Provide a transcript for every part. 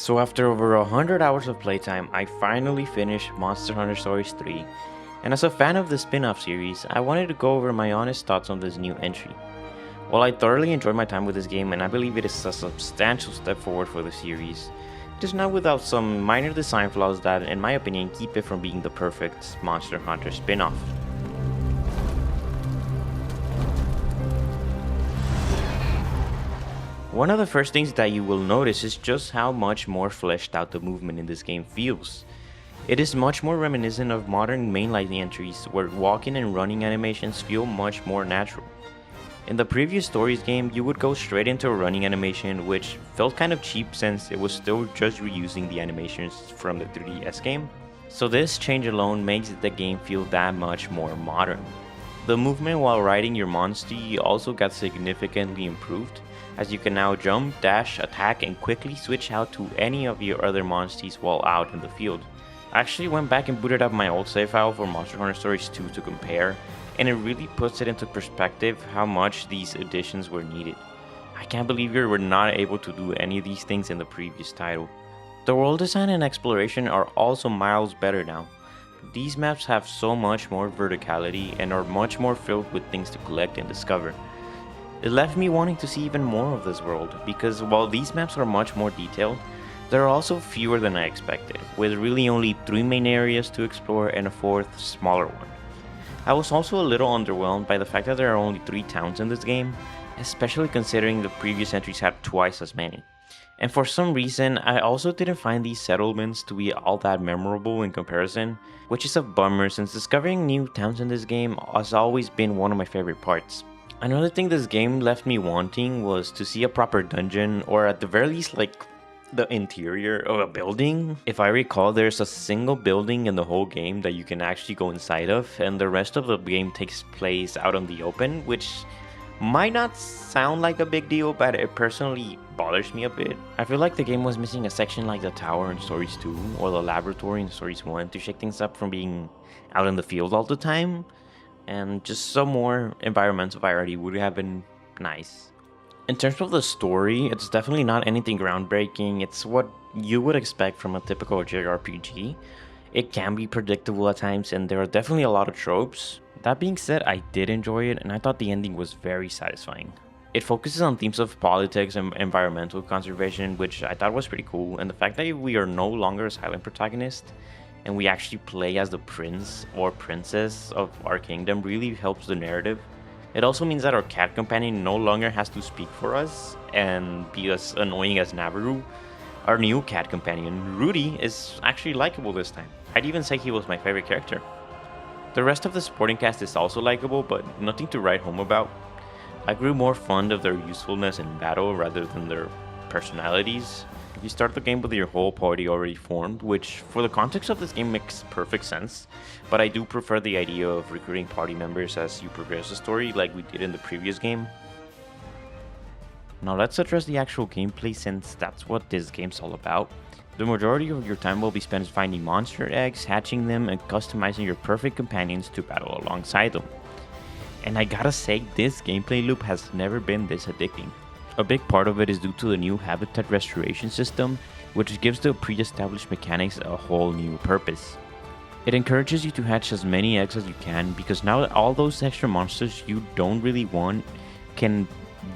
So after over 100 hours of playtime, I finally finished Monster Hunter Stories 3, and as a fan of the spin-off series, I wanted to go over my honest thoughts on this new entry. While I thoroughly enjoyed my time with this game and I believe it is a substantial step forward for the series, it is not without some minor design flaws that, in my opinion, keep it from being the perfect Monster Hunter spin-off. One of the first things that you will notice is just how much more fleshed out the movement in this game feels. It is much more reminiscent of modern mainline entries where walking and running animations feel much more natural. In the previous Stories game, you would go straight into a running animation, which felt kind of cheap since it was still just reusing the animations from the 3DS game. So this change alone makes the game feel that much more modern. The movement while riding your Monstie also got significantly improved, as you can now jump, dash, attack, and quickly switch out to any of your other Monsties while out in the field. I actually went back and booted up my old save file for Monster Hunter Stories 2 to compare, and it really puts it into perspective how much these additions were needed. I can't believe we were not able to do any of these things in the previous title. The world design and exploration are also miles better now. These maps have so much more verticality and are much more filled with things to collect and discover. It left me wanting to see even more of this world, because while these maps are much more detailed, there are also fewer than I expected, with really only 3 main areas to explore and a 4th, smaller one. I was also a little underwhelmed by the fact that there are only 3 towns in this game, especially considering the previous entries had twice as many. And for some reason, I also didn't find these settlements to be all that memorable in comparison, which is a bummer since discovering new towns in this game has always been one of my favorite parts. Another thing this game left me wanting was to see a proper dungeon, or at the very least like the interior of a building. If I recall, there's a single building in the whole game that you can actually go inside of, and the rest of the game takes place out in the open, which might not sound like a big deal, but it personally bothers me a bit. I feel like the game was missing a section like the tower in Stories 2 or the laboratory in Stories 1 to shake things up from being out in the field all the time. And just some more environmental variety would have been nice. In terms of the story, it's definitely not anything groundbreaking. It's what you would expect from a typical JRPG. It can be predictable at times, and there are definitely a lot of tropes. That being said, I did enjoy it, and I thought the ending was very satisfying. It focuses on themes of politics and environmental conservation, which I thought was pretty cool, and the fact that we are no longer a silent protagonist, and we actually play as the prince or princess of our kingdom really helps the narrative. It also means that our cat companion no longer has to speak for us and be as annoying as Navarro. Our new cat companion, Rudy, is actually likable this time. I'd even say he was my favorite character. The rest of the supporting cast is also likable, but nothing to write home about. I grew more fond of their usefulness in battle rather than their personalities. You start the game with your whole party already formed, which for the context of this game makes perfect sense, but I do prefer the idea of recruiting party members as you progress the story like we did in the previous game. Now let's address the actual gameplay, since that's what this game's all about. The majority of your time will be spent finding monster eggs, hatching them, and customizing your perfect companions to battle alongside them. And I gotta say, this gameplay loop has never been this addicting. A big part of it is due to the new habitat restoration system, which gives the pre-established mechanics a whole new purpose. It encourages you to hatch as many eggs as you can, because now all those extra monsters you don't really want can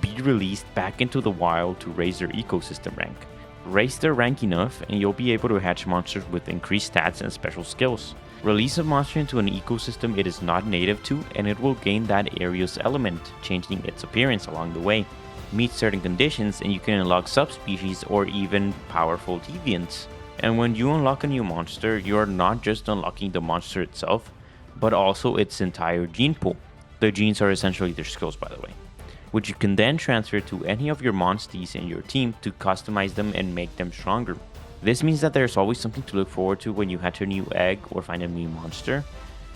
be released back into the wild to raise their ecosystem rank. Raise their rank enough and you'll be able to hatch monsters with increased stats and special skills. Release a monster into an ecosystem it is not native to, and it will gain that area's element, changing its appearance along the way. Meet certain conditions and you can unlock subspecies or even powerful deviants. And when you unlock a new monster, you are not just unlocking the monster itself, but also its entire gene pool. The genes are essentially their skills, by the way, which you can then transfer to any of your monsties in your team to customize them and make them stronger. This means that there's always something to look forward to when you hatch a new egg or find a new monster,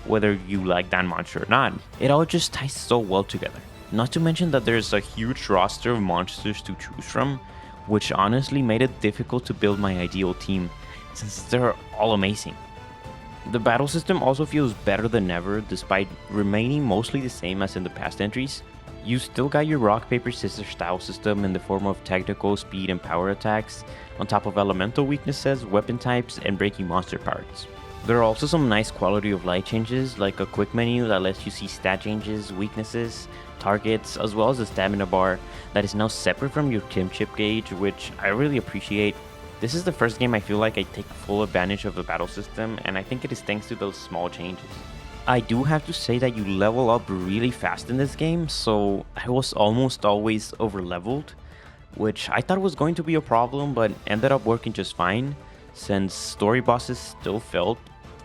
whether you like that monster or not. It all just ties so well together. Not to mention that there's a huge roster of monsters to choose from, which honestly made it difficult to build my ideal team, since they're all amazing. The battle system also feels better than ever, despite remaining mostly the same as in the past entries. You still got your rock, paper, scissors style system in the form of technical, speed, and power attacks, on top of elemental weaknesses, weapon types, and breaking monster parts. There are also some nice quality of life changes, like a quick menu that lets you see stat changes, weaknesses, targets, as well as a stamina bar that is now separate from your Tim chip gauge, which I really appreciate. This is the first game I feel like I take full advantage of the battle system, and I think it is thanks to those small changes. I do have to say that you level up really fast in this game, so I was almost always over leveled, which I thought was going to be a problem, but ended up working just fine, since story bosses still felt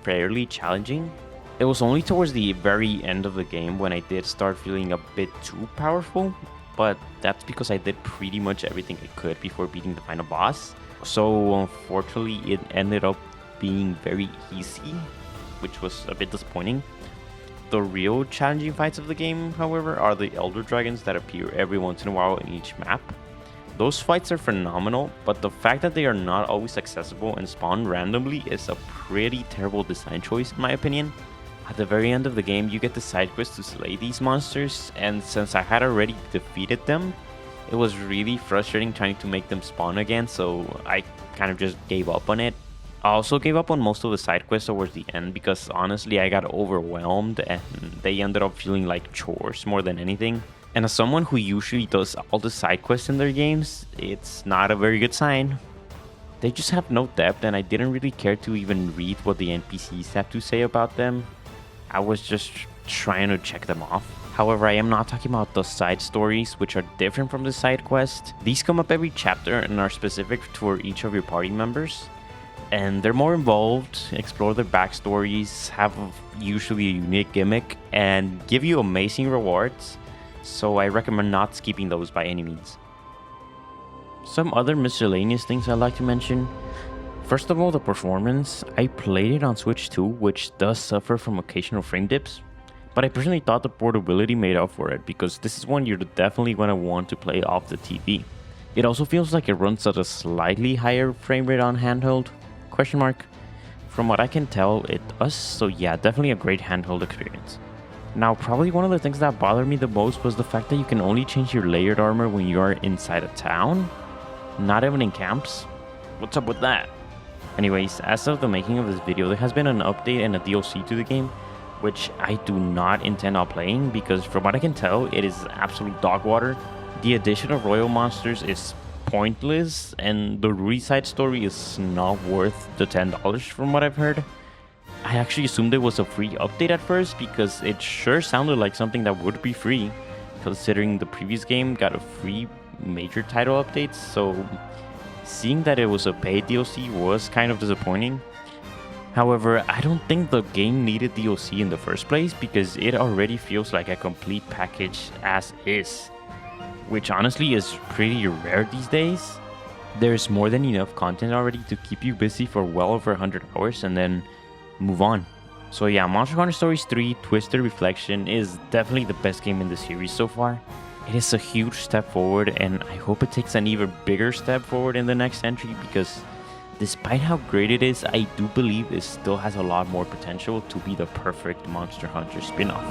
fairly challenging. It was only towards the very end of the game when I did start feeling a bit too powerful, but that's because I did pretty much everything I could before beating the final boss. So unfortunately it ended up being very easy, which was a bit disappointing. The real challenging fights of the game, however, are the Elder Dragons that appear every once in a while in each map. Those fights are phenomenal, but the fact that they are not always accessible and spawn randomly is a pretty terrible design choice in my opinion. At the very end of the game, you get the side quest to slay these monsters, and since I had already defeated them, it was really frustrating trying to make them spawn again, so I kind of just gave up on it. I also gave up on most of the side quests towards the end because honestly I got overwhelmed and they ended up feeling like chores more than anything. And as someone who usually does all the side quests in their games, it's not a very good sign. They just have no depth and I didn't really care to even read what the NPCs have to say about them. I was just trying to check them off. However, I am not talking about the side stories, which are different from the side quest. These come up every chapter and are specific for each of your party members. And they're more involved, explore their backstories, have usually a unique gimmick, and give you amazing rewards. So I recommend not skipping those by any means. Some other miscellaneous things I'd like to mention. First of all, the performance. I played it on Switch 2, which does suffer from occasional frame dips. But I personally thought the portability made up for it, because this is one you're definitely going to want to play off the TV. It also feels like it runs at a slightly higher frame rate on handheld? Question mark. From what I can tell, it does, so yeah, definitely a great handheld experience. Now, probably one of the things that bothered me the most was the fact that you can only change your layered armor when you are inside a town, not even in camps. What's up with that? Anyways, as of the making of this video, there has been an update and a DLC to the game, which I do not intend on playing because from what I can tell, it is absolute dog water. The addition of royal monsters is pointless and the Rudy side story is not worth the $10 from what I've heard. I actually assumed it was a free update at first because it sure sounded like something that would be free, considering the previous game got a free major title update, so seeing that it was a paid DLC was kind of disappointing. However, I don't think the game needed DLC in the first place because it already feels like a complete package as is, which honestly is pretty rare these days. There's more than enough content already to keep you busy for well over 100 hours and then move on. So yeah, Monster Hunter Stories 3 Twisted Reflection is definitely the best game in the series so far. It is a huge step forward and I hope it takes an even bigger step forward in the next entry because despite how great it is, I do believe it still has a lot more potential to be the perfect Monster Hunter spin-off.